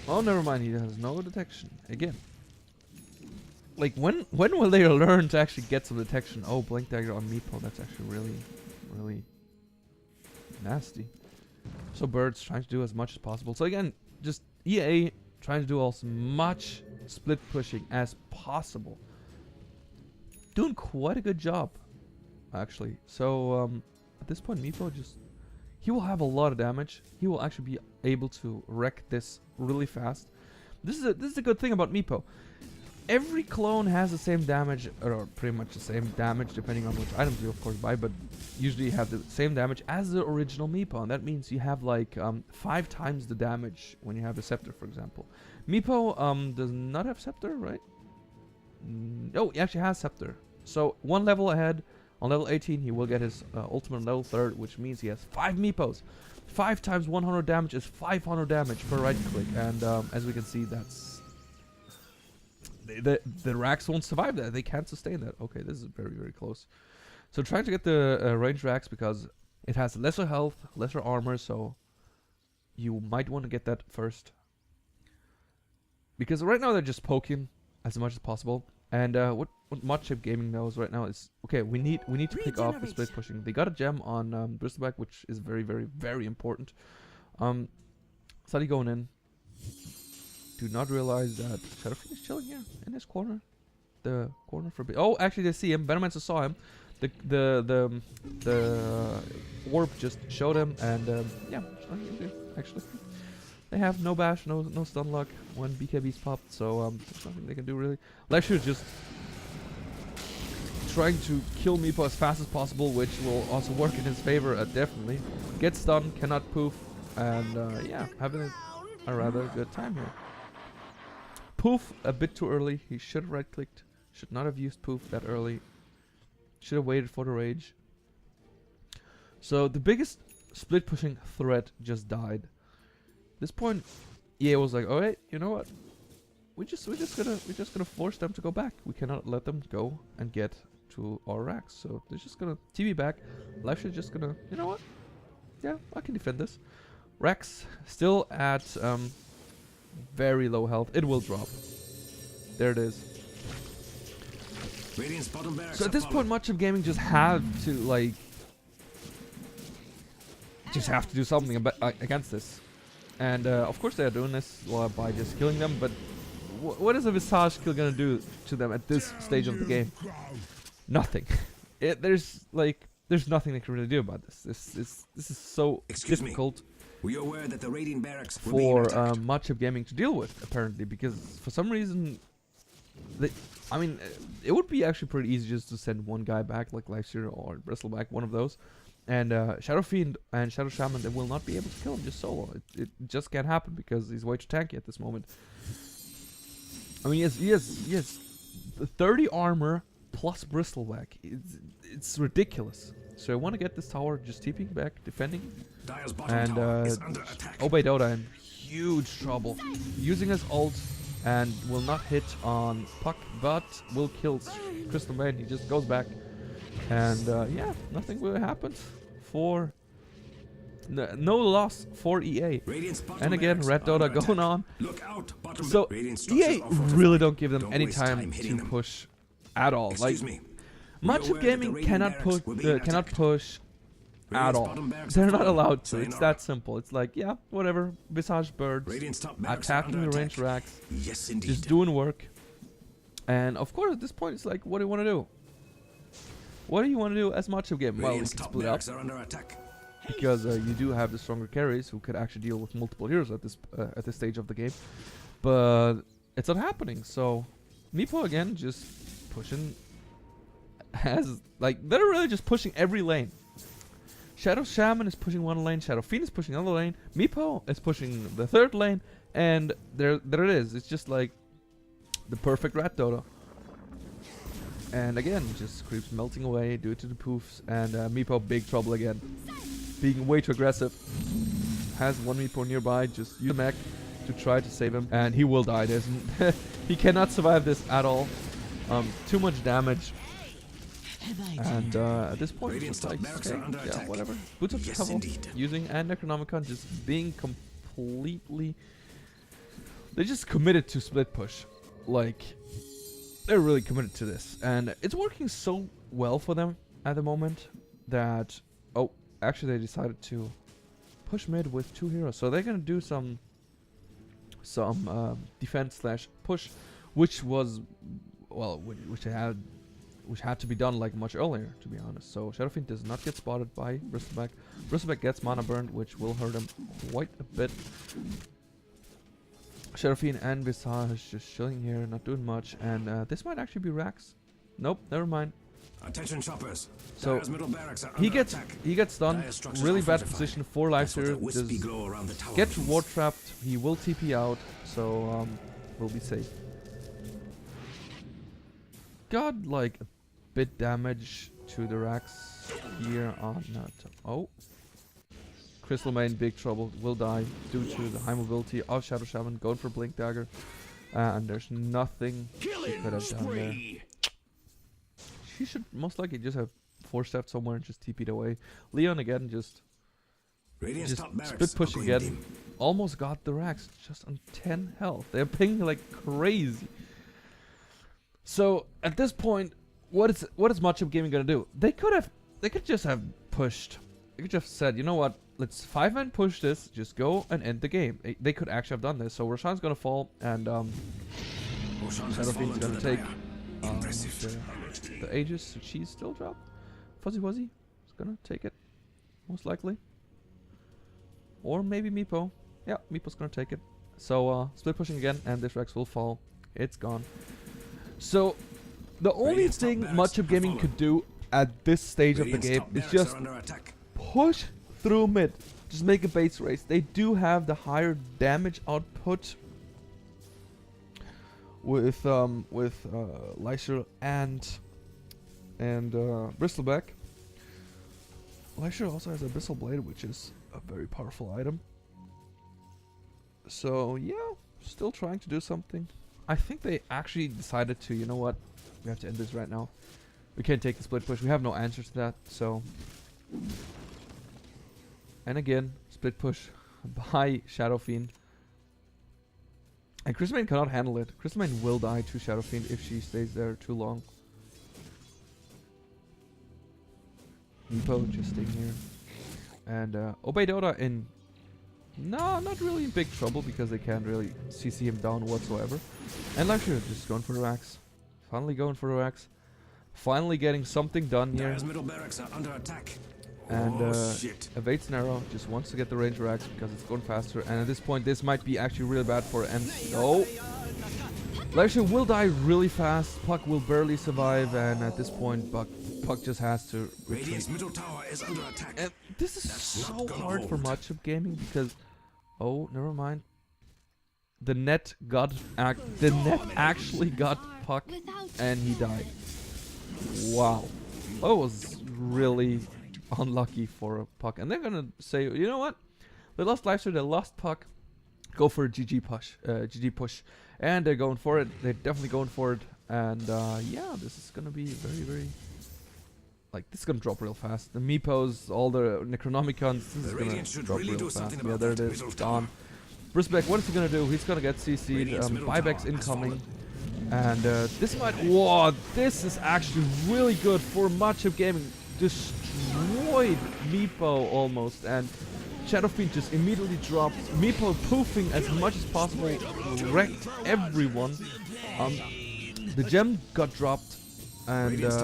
Oh, never mind. He has no detection again. Like when will they learn to actually get some detection? Oh, blink dagger on Meepo. That's actually really nasty. So Bird's trying to do as much as possible. So again, just EA trying to do as much split pushing as possible. Doing quite a good job, actually. So at this point, Meepo he will have a lot of damage. He will actually be able to wreck this really fast. This is a good thing about Meepo. Every clone has the same damage, or pretty much the same damage, depending on which items you of course buy, but usually you have the same damage as the original Meepo, and that means you have like 5 times the damage when you have the Scepter, for example. Meepo does not have Scepter, right? Oh, he actually has Scepter. So 1 level ahead, on level 18, he will get his ultimate level 3rd, which means he has 5 Meepos. 5 times 100 damage is 500 damage per right click, and as we can see, that's... The racks won't survive that. They can't sustain that. Okay, this is very close. So trying to get the range racks because it has lesser health, lesser armor, so you might want to get that first. Because right now they're just poking as much as possible. And what Modchip Gaming knows right now is, okay, we need to pick off the split pushing. They got a gem on Bristleback, which is very important. Sadi going in. Do not realize that Shadowfiend is chilling here in this corner. The corner for oh, actually they see him. Venomancer saw him. The orb just showed him, and yeah, nothing he can do, actually. They have no bash, no stun luck when BKB's popped, so there's nothing they can do really. Lecture is just trying to kill Meepo as fast as possible, which will also work in his favor, definitely. Get stunned, cannot poof, and yeah, having a rather good time here. Poof a bit too early. He should have right-clicked. Should not have used poof that early. Should have waited for the rage. So the biggest split pushing threat just died. This point, EA was like, "Alright, you know what? We're just gonna force them to go back. We cannot let them go and get to our racks. So they're just gonna TV back. Life is just gonna, you know what? Yeah, I can defend this. Racks still at very low health. It will drop. There it is. So at this point, Modchip Gaming just had to like, have to do something against this. And of course they are doing this by just killing them. But what is a Visage kill gonna do to them at this stage of the game? Nothing. There's nothing they can really do about this. This is so difficult. Were you aware that the Radiant barracks for Modchip Gaming to deal with, apparently, because for some reason, I mean, it would be actually pretty easy just to send one guy back, like Lifesteer or Bristleback, one of those, and Shadow Fiend and Shadow Shaman, they will not be able to kill him just solo. It just can't happen because he's way too tanky at this moment. I mean, he has 30 armor plus Bristleback. It's ridiculous. So I want to get this tower just TPing back, defending, and Obey Dota in huge trouble. Using his ult and will not hit on Puck, but will kill Crystal Main. He just goes back, and yeah, nothing will happen for no loss for EA. And again, Red Dota going on. So EA really don't give them any time to push at all. Like, Modchip Gaming cannot push at all. They're not allowed to. It's that simple. It's like, yeah, whatever. Visage Birds attacking the range racks, just doing work. And of course, at this point, it's like, what do you want to do? What do you want to do as Modchip Gaming? Well, we can split up because you do have the stronger carries who could actually deal with multiple heroes at this stage of the game. But it's not happening. So Meepo again just pushing. They're really just pushing every lane. Shadow Shaman is pushing one lane, Shadow Fiend is pushing another lane, Meepo is pushing the third lane, and there it is. It's just like the perfect rat Dota. And again, just creeps melting away due to the poofs, and Meepo big trouble again. Being way too aggressive. Has one Meepo nearby, just use the mech to try to save him, and he will die. He cannot survive this at all. Too much damage. And at this point, it's like, okay, yeah, whatever. Boots up the cover, using and Necronomicon, just being completely... They just committed to split push. Like, they're really committed to this. And it's working so well for them at the moment that... Oh, actually they decided to push mid with 2 heroes. So they're gonna do some defense slash push, which was... Well, which had to be done like much earlier, to be honest. So Shadowfiend does not get spotted by Bristleback. Bristleback gets mana burned, which will hurt him quite a bit. Shadowfiend and Visage just chilling here, not doing much, and this might actually be Rax. Nope, never mind. Attention choppers. So he gets done. Really bad position for Lifesteer. Just get ward trapped. He will TP out, so we'll be safe. Got like a bit damage to the Rax here on oh. Crystal Main big trouble, will die due to the high mobility of Shadow Shaman, going for Blink Dagger, and there's nothing she could have done there. She should most likely just have 4-stepped somewhere and just TP'd away. Leon again just split push again. Almost got the Rax just on 10 health. They're pinging like crazy. So at this point, what is Modchip Gaming gonna do? They could just have pushed. They could just said, you know what? Let's 5-man push this. Just go and end the game. They could actually have done this. So Roshan's gonna fall, and Shadowfiend's gonna take the Aegis. So she's still dropped. Fuzzy Wuzzy is gonna take it, most likely. Or maybe Meepo. Yeah, Meepo's gonna take it. So split pushing again, and this Rex will fall. It's gone. So the only thing Modchip Gaming could do at this stage of the game is just push through mid. Just make a base race. They do have the higher damage output with Lysher and Bristleback. Lysher also has Abyssal Blade, which is a very powerful item. So yeah, still trying to do something. I think they actually decided to, you know what, we have to end this right now. We can't take the split push. We have no answer to that, so... And again, split push by Shadowfiend. And Crystalmain cannot handle it. Crystalmain will die to Shadowfiend if she stays there too long. Meepo just staying here. And Obey Dota in... No, not really in big trouble because they can't really CC him down whatsoever. And Lifesteer just going for the Rax. Finally going for the Rax. Finally getting something done here. Middle barracks are under attack. And evades an arrow, just wants to get the range Rax because it's going faster. And at this point, this might be actually really bad for him. No! Lifesteer will die really fast. Puck will barely survive, and at this point, Puck just has to retreat. Middle tower is under attack. And this is so hard for Modchip Gaming because... Oh, never mind. The net actually got Puck, and he died. Wow. That was really unlucky for Puck. And they're gonna say, you know what? They lost Lifesteer, they lost Puck. Go for a GG push. And they're going for it. They're definitely going for it. And yeah, this is gonna be very, very... Like, this is gonna drop real fast. The Meepos, all the Necronomicons, this is gonna drop real fast. Yeah, there it is. Gone. Bristleback, what is he gonna do? He's gonna get CC'd. Buybacks incoming. And this might... Whoa, this is actually really good for Modchip Gaming. Destroyed Meepo almost. And Shadowfiend just immediately dropped. Meepo poofing as much as possible. Wrecked everyone. The gem got dropped. And yes,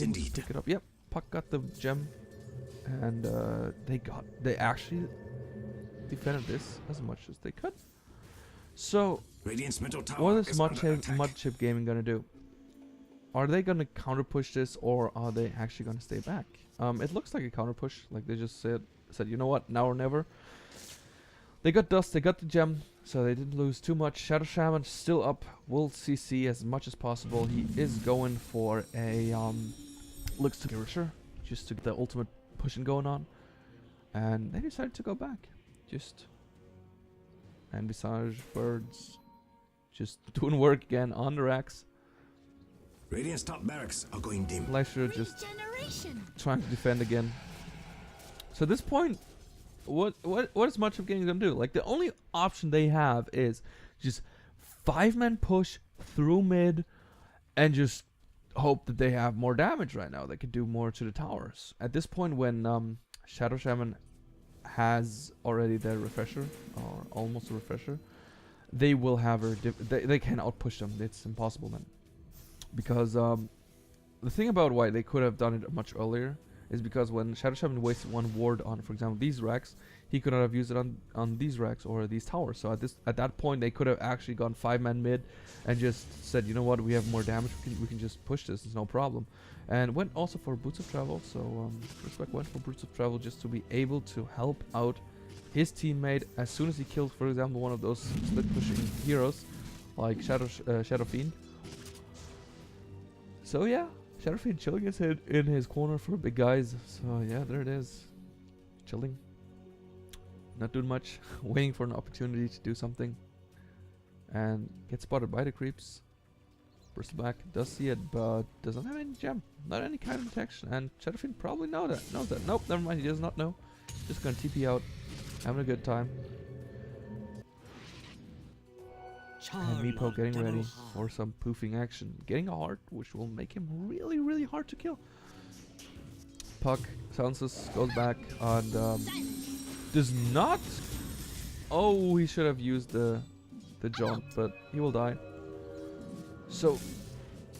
indeed. Pick it up. Yep, Puck got the gem, and they actually defended this as much as they could. So, what is Modchip Gaming gonna do? Are they gonna counter push this, or are they actually gonna stay back? It looks like a counter push. Like they just said, you know what, now or never. They got dust, they got the gem, so they didn't lose too much. Shadow Shaman still up, will CC as much as possible. He is going for a looks to Kirisher, just to get the ultimate pushing going on. And they decided to go back. Just and Visage Birds just doing work again on the racks. Radiant's top barracks are going dim. Leisure just Regeneration. trying to defend again. So at this point, what is Modchip Gaming gonna do? Like the only option they have is just 5-man push through mid and just hope that they have more damage right now. They could do more to the towers. At this point, when Shadow Shaman has already their refresher, or almost a refresher, they will have her. They can outpush them. It's impossible then, because the thing about why they could have done it much earlier is because when Shadow Shaman wasted one ward on, for example, these racks, he could not have used it on these racks or these towers. So at that point, they could have actually gone 5-man mid and just said, you know what, we have more damage, we can just push this, it's no problem. And went also for Boots of Travel. So Respect went for Boots of Travel just to be able to help out his teammate as soon as he killed, for example, one of those split pushing heroes like Shadow Fiend. So yeah, Shadow Fiend chilling his head in his corner for big guys. So yeah, there it is, chilling, not doing much, waiting for an opportunity to do something, and get spotted by the creeps. Bristleback does see it, but doesn't have any gem, not any kind of detection, and Shadow Fiend probably knows that. Nope, never mind, he does not know. Just gonna TP out, having a good time. And Meepo getting ready for some poofing action. Getting a heart, which will make him really, really hard to kill. Puck silences, goes back, and does not... Oh, he should have used the jaunt, but he will die. So,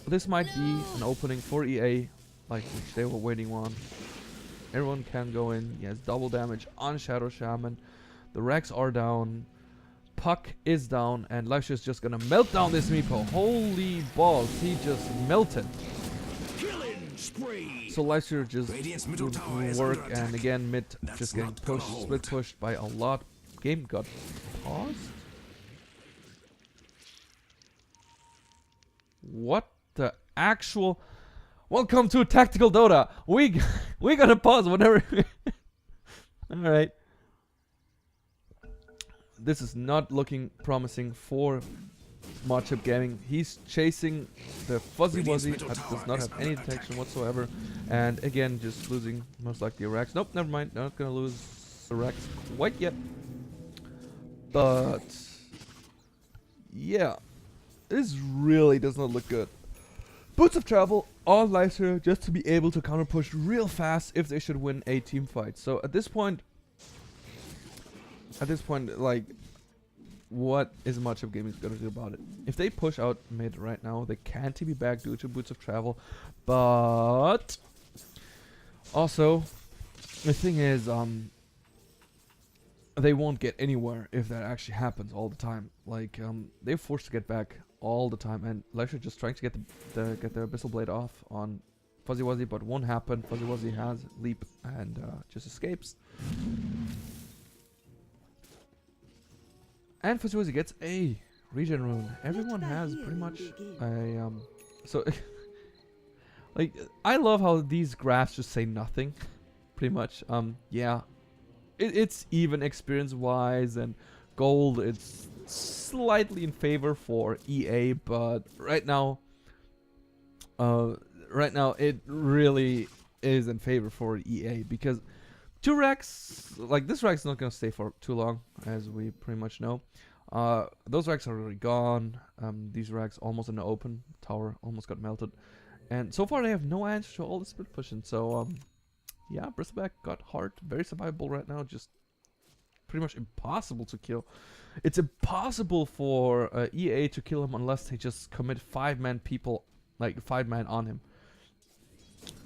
this might be an opening for EA, like which they were waiting on. Everyone can go in. He has double damage on Shadow Shaman. The racks are down. Puck is down, and Leisure is just gonna melt down this Meepo. Holy balls, he just melted. Killing spree. So Leisure just Middle tower is work, under attack. and again mid That's just getting not gonna pushed, hold. split pushed by a lot. Game got paused. What the actual? Welcome to Tactical Dota. We gotta pause whenever. All right. This is not looking promising for Modchip Gaming. He's chasing the Fuzzy Wuzzy that does not have any detection whatsoever, and again just losing most likely a Rax. Nope, never mind. Not gonna lose a Rax quite yet. But yeah, this really does not look good. Boots of Travel on Leisure just to be able to counter push real fast if they should win a team fight. So at this point, like, what is Modchip Gaming gonna do about it? If they push out mid right now, they can TP back due to Boots of Travel. But also, the thing is, they won't get anywhere if that actually happens all the time. Like, they're forced to get back all the time, and Leisure just trying to get the Abyssal Blade off on Fuzzy Wuzzy, but won't happen. Fuzzy Wuzzy has leap and just escapes. And Fuzzy Wuzzy gets a regen rune. Everyone has pretty much a so like, I love how these graphs just say nothing, pretty much. Yeah, it's even experience wise, and gold it's slightly in favor for EA, but right now it really is in favor for EA, because 2 racks, like this rack's not gonna stay for too long, as we pretty much know. Those racks are already gone. These racks almost in the open. Tower almost got melted, and so far they have no answer to all the split pushing. So yeah, Bristleback got hard, very survivable right now. Just pretty much impossible to kill. It's impossible for EA to kill him unless they just commit 5-man people, like 5-man on him.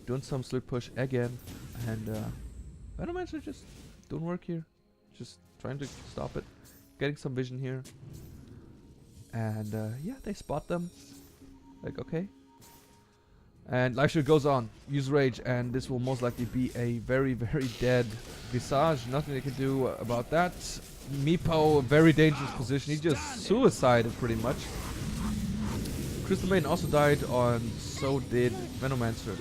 Doing some split push again, and Venom Mancer just doing work here, just trying to stop it, getting some vision here, and yeah, they spot them. Like, okay, And Leisure goes on, use Rage, and this will most likely be a very, very dead Visage. Nothing they can do about that. Meepo, very dangerous position. He just suicided pretty much. Crystal Maiden also died on, so did Venomancer.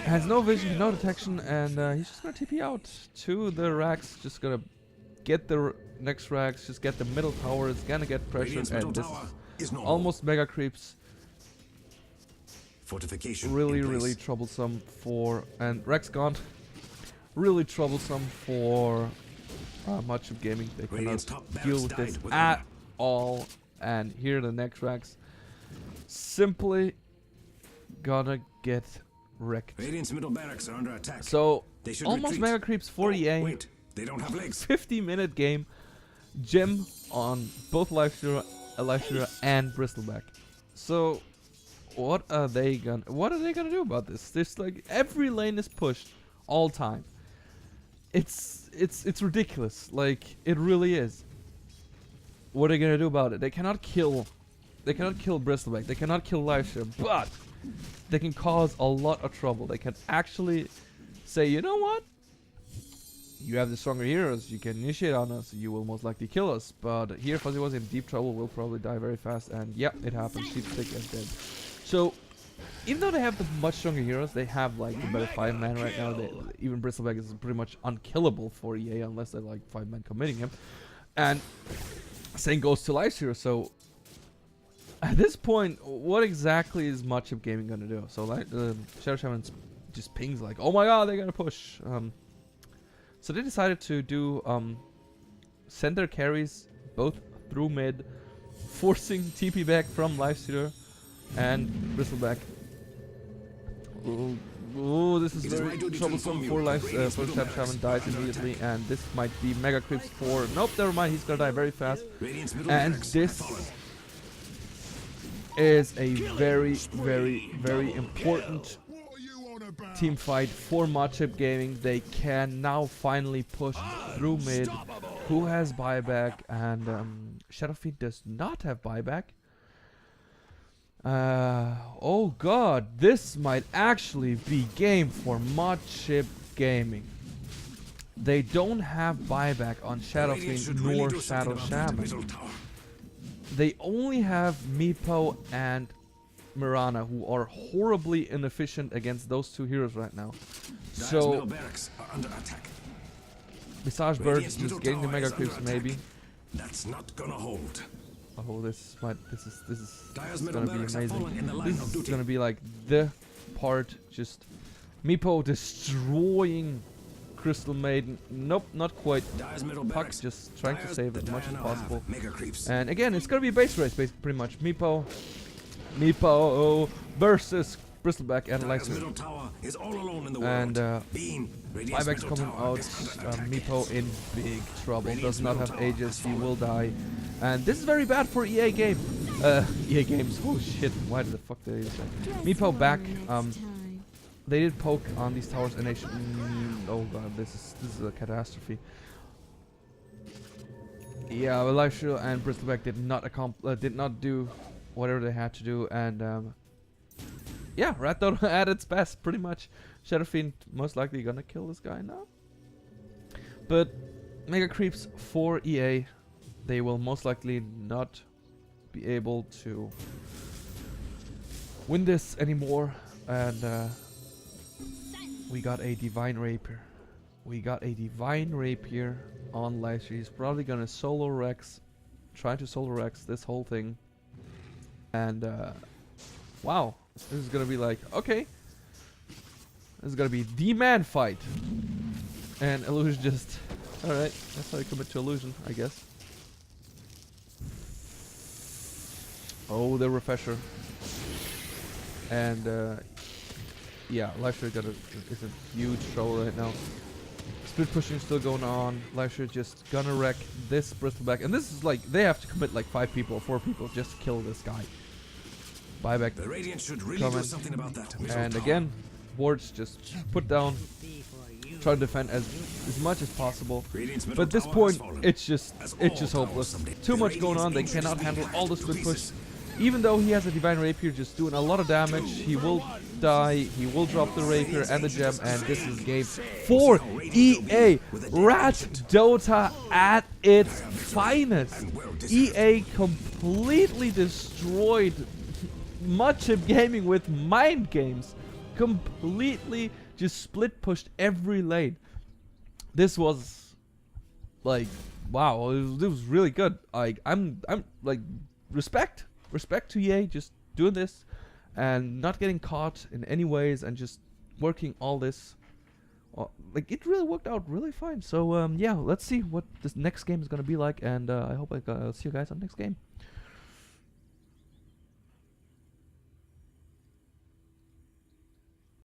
Has no vision, no detection, and he's just gonna TP out to the racks. Just gonna get the next racks, just get the middle tower. It's gonna get pressured, and this is almost mega creeps. Fortification Really troublesome for, and Rex gone. Really troublesome for Modchip Gaming. They cannot deal with this at all. And here the next racks simply gonna get wrecked. Radiant's middle barracks are under attack. So They should almost retreat. mega creeps for EA. Wait, they don't have legs. 50-minute game. Gem on both Lifeshira and Bristleback. So what are they gonna do about this? There's like every lane is pushed all time. It's ridiculous. Like it really is. What are they gonna do about it? They cannot kill Bristleback. They cannot kill Lifeshira, but they can cause a lot of trouble. They can actually say, you know what? You have the stronger heroes. You can initiate on us. You will most likely kill us. But here, Fuzzy was in deep trouble. Will probably die very fast. And yeah, it happens. She's thick and dead. So, even though they have the much stronger heroes, they have like the better 5-man right now. Even Bristleback is pretty much unkillable for EA unless they like 5-man committing him. And same goes to Lifeshira. So, at this point, what exactly is Modchip Gaming gonna do? So, like, Shadow Shaman just pings like, oh my god, they're gonna push. So they decided to do send their carries both through mid, forcing TP back from Lifestealer and Bristleback. Oh, this is very troublesome for Shadow Shaman dies immediately, and this might be mega creeps for. Nope, never mind. He's gonna die very fast, and this is a very, very important team fight for Modchip Gaming. They can now finally push through mid. Who has buyback? And Shadowfiend does not have buyback. Oh god, this might actually be game for Modchip Gaming. They don't have buyback on Shadowfiend nor Shadow Shaman. They only have Meepo and Mirana, who are horribly inefficient against those two heroes right now. So Visage Bird is just getting the mega creeps maybe. That's not gonna hold. Oh, this is gonna be amazing. This is gonna be like the part. Just Meepo destroying Crystal Maiden. Nope, not quite. Puck just trying to save as much as possible. And again, it's gonna be a base race, basically, pretty much. Meepo versus Bristleback and Lyser. And buyback's coming out. Meepo in big trouble. Does not have Aegis. He will die. And this is very bad for EA game. EA games. Oh shit! Why the fuck did I say? Meepo back. They did poke on these towers, and they should. Oh god, this is a catastrophe. Yeah, Lyser and Bristleback did not do whatever they had to do, and yeah, Rat Dota at its best, pretty much. Shadowfiend most likely gonna kill this guy now. But mega creeps for EA, they will most likely not be able to win this anymore, and we got a Divine Rapier. We got a Divine Rapier on Lyser. He's probably gonna solo Rex, try to solo Rex this whole thing. And wow, this is gonna be like, okay, this is gonna be the man fight. And Illusion just, alright, that's how you commit to Illusion, I guess. Oh, the refresher. And yeah, Lyser is a huge trouble right now. Split pushing still going on. Lyser just gonna wreck this Bristleback, and this is like they have to commit like 5 people or 4 people just to kill this guy. Buyback the Radiant should really do something about that. And again, wards just put down, try to defend as much as possible. But at this point, it's just hopeless. Too much going on. They cannot handle all the split push. Even though he has a Divine Rapier just doing a lot of damage, he will die, he will drop the Rapier and the gem, and this is game 4. EA, Rat Dota at its finest. EA completely destroyed Modchip Gaming with mind games. Completely just split pushed every lane. This was like, wow, it was really good. Like, I'm like, respect to EA, just doing this and not getting caught in any ways and just working all this. Like, it really worked out really fine. So yeah, let's see what this next game is gonna be like, and I hope I'll see you guys on next game.